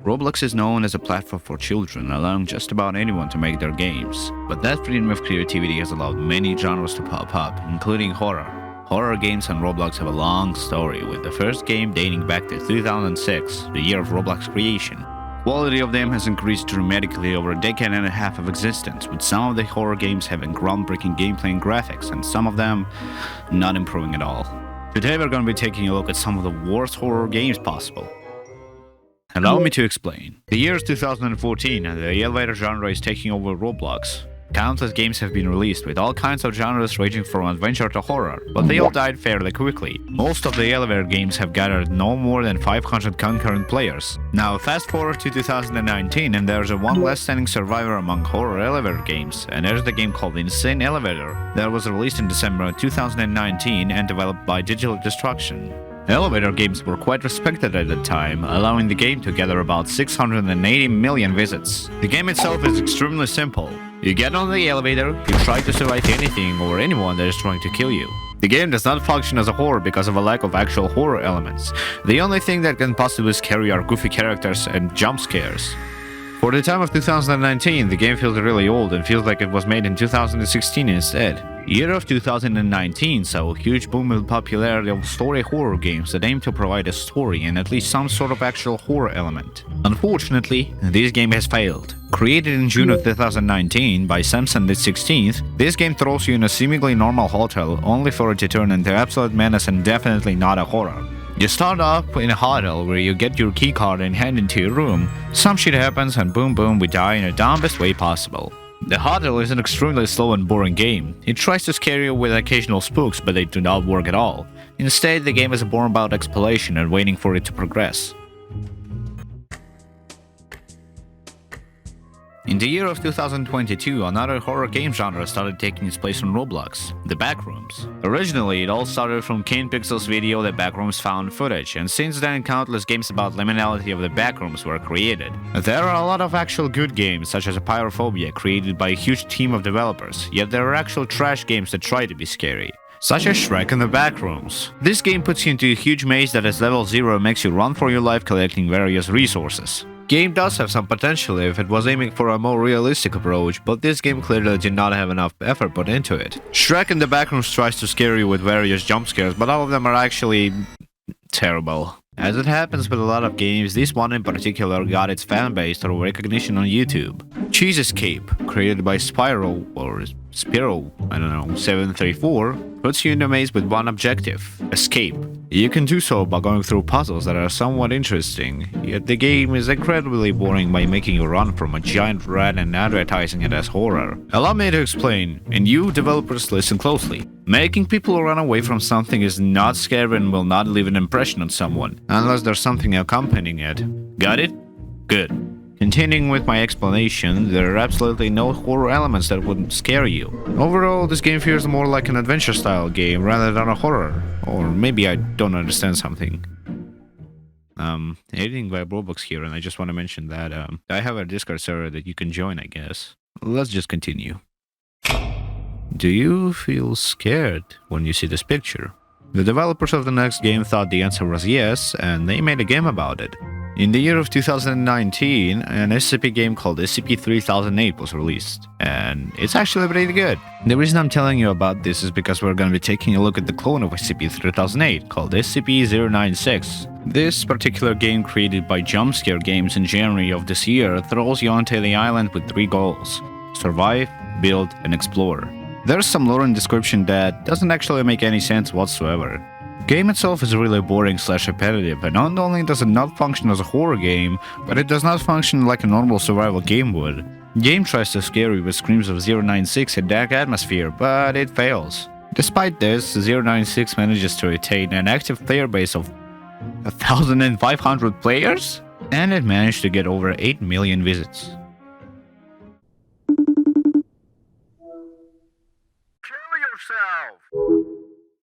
Roblox is known as a platform for children, allowing just about anyone to make their games. But that freedom of creativity has allowed many genres to pop up, including horror. Horror games on Roblox have a long story, with the first game dating back to 2006, the year of Roblox creation. Quality of them has increased dramatically over a decade and a half of existence, with some of the horror games having groundbreaking gameplay and graphics, and some of them not improving at all. Today we're going to be taking a look at some of the worst horror games possible. Allow me to explain. The year is 2014 and the elevator genre is taking over Roblox. Countless games have been released with all kinds of genres ranging from adventure to horror, but they all died fairly quickly. Most of the elevator games have gathered no more than 500 concurrent players. Now fast forward to 2019 and there's a one last standing survivor among horror elevator games, and there's the game called Insane Elevator that was released in December 2019 and developed by Digital Destruction. Elevator games were quite respected at the time, allowing the game to gather about 680 million visits. The game itself is extremely simple. You get on the elevator, you try to survive anything or anyone that is trying to kill you. The game does not function as a horror because of a lack of actual horror elements. The only thing that can possibly scare you are goofy characters and jump scares. For the time of 2019, the game feels really old and feels like it was made in 2016 instead. Year of 2019 saw a huge boom in popularity of story horror games that aim to provide a story and at least some sort of actual horror element. Unfortunately, this game has failed. Created in June of 2019 by Samson the 16th, this game throws you in a seemingly normal hotel only for it to turn into absolute menace and definitely not a horror. You start off in a hotel where you get your keycard and head into your room. Some shit happens and boom boom we die in the dumbest way possible. The hotel is an extremely slow and boring game. It tries to scare you with occasional spooks, but they do not work at all. Instead, the game is born about exploration and waiting for it to progress. In the year of 2022, another horror game genre started taking its place on Roblox, the Backrooms. Originally, it all started from Kane Pixel's video The Backrooms Found Footage, and since then countless games about liminality of the Backrooms were created. There are a lot of actual good games, such as Pyrophobia, created by a huge team of developers, yet there are actual trash games that try to be scary, such as Shrek in the Backrooms. This game puts you into a huge maze that at level 0 makes you run for your life collecting various resources. Game does have some potential if it was aiming for a more realistic approach, but this game clearly did not have enough effort put into it. Shrek in the Backrooms tries to scare you with various jump scares, but all of them are actually terrible. As it happens with a lot of games, this one in particular got its fanbase through recognition on YouTube. Cheese Escape, created by Spyro, or Spiro, 734, puts you in a maze with one objective: escape. You can do so by going through puzzles that are somewhat interesting, yet the game is incredibly boring by making you run from a giant rat and advertising it as horror. Allow me to explain, and you developers listen closely. Making people run away from something is not scary and will not leave an impression on someone, unless there's something accompanying it. Got it? Good. Continuing with my explanation, there are absolutely no horror elements that would scare you. Overall, this game feels more like an adventure-style game rather than a horror. Or maybe I don't understand something. Editing by Roblox here, and I just want to mention that I have a Discord server that you can join, I guess. Let's just continue. Do you feel scared when you see this picture? The developers of the next game thought the answer was yes, and they made a game about it. In the year of 2019, an SCP game called SCP-3008 was released, and it's actually pretty good. The reason I'm telling you about this is because we're going to be taking a look at the clone of SCP-3008 called SCP-096. This particular game, created by Jumpscare Games in January of this year, throws you onto the island with 3 goals: survive, build, and explore. There's some lore and description that doesn't actually make any sense whatsoever. The game itself is really boring / repetitive, and not only does it not function as a horror game, but it does not function like a normal survival game would. The game tries to scare you with screams of 096 and dark atmosphere, but it fails. Despite this, 096 manages to retain an active player base of 1,500 players, and it managed to get over 8 million visits. Kill yourself!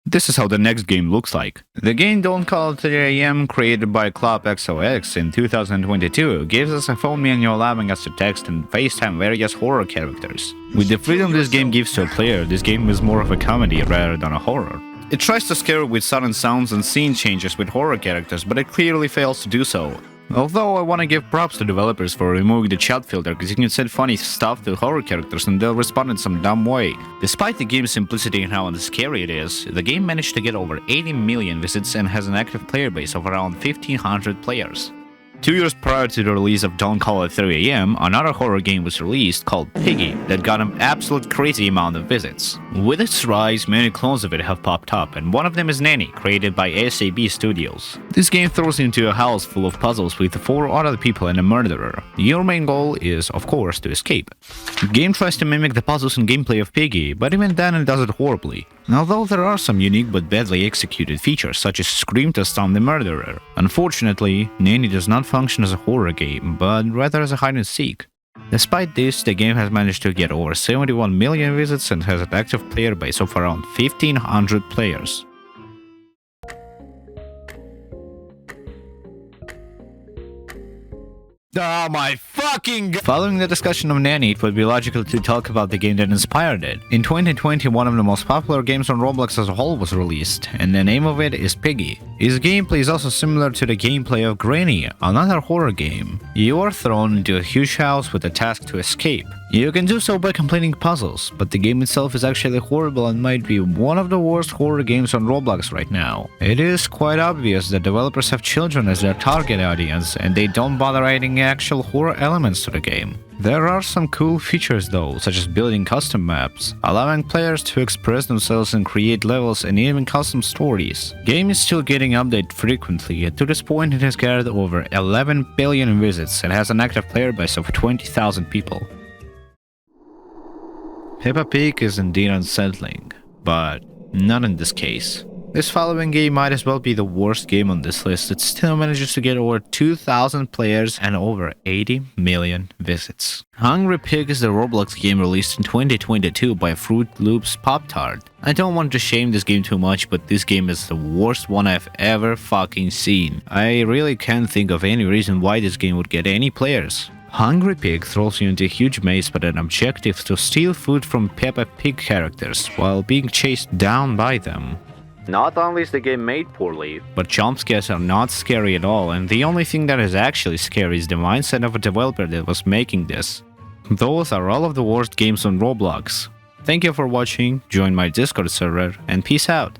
This is how the next game looks like. The game Don't Call It 3 AM, created by Club XOX in 2022, gives us a phone menu allowing us to text and FaceTime various horror characters. With the freedom this game gives to a player, this game is more of a comedy rather than a horror. It tries to scare with sudden sounds and scene changes with horror characters, but it clearly fails to do so. Although I wanna give props to developers for removing the chat filter, because you can say funny stuff to horror characters and they'll respond in some dumb way. Despite the game's simplicity and how scary it is, the game managed to get over 80 million visits and has an active player base of around 1500 players. 2 years prior to the release of Don't Call at 3 AM, another horror game was released called Piggy that got an absolute crazy amount of visits. With its rise, many clones of it have popped up, and one of them is Nanny, created by SAB Studios. This game throws you into a house full of puzzles with 4 other people and a murderer. Your main goal is, of course, to escape. The game tries to mimic the puzzles and gameplay of Piggy, but even then it does it horribly. Although there are some unique but badly executed features, such as Scream to stun the murderer. Unfortunately, Nanny does not function as a horror game, but rather as a hide-and-seek. Despite this, the game has managed to get over 71 million visits and has an active player base of around 1500 players. Oh my fucking god! Following the discussion of Nanny, it would be logical to talk about the game that inspired it. In 2020, one of the most popular games on Roblox as a whole was released, and the name of it is Piggy. Its gameplay is also similar to the gameplay of Granny, another horror game. You are thrown into a huge house with a task to escape. You can do so by completing puzzles, but the game itself is actually horrible and might be one of the worst horror games on Roblox right now. It is quite obvious that developers have children as their target audience, and they don't bother adding actual horror elements to the game. There are some cool features though, such as building custom maps, allowing players to express themselves and create levels and even custom stories. Game is still getting updated frequently, and to this point it has gathered over 11 billion visits and has an active player base of 20,000 people. Peppa Pig is indeed unsettling, but not in this case. This following game might as well be the worst game on this list. It still manages to get over 2,000 players and over 80 million visits. Hungry Pig is the Roblox game released in 2022 by Fruit Loops Pop-Tart. I don't want to shame this game too much, but this game is the worst one I've ever fucking seen. I really can't think of any reason why this game would get any players. Hungry Pig throws you into a huge maze with an objective to steal food from Peppa Pig characters while being chased down by them. Not only is the game made poorly, but jump scares are not scary at all, and the only thing that is actually scary is the mindset of a developer that was making this. Those are all of the worst games on Roblox. Thank you for watching, join my Discord server, and peace out.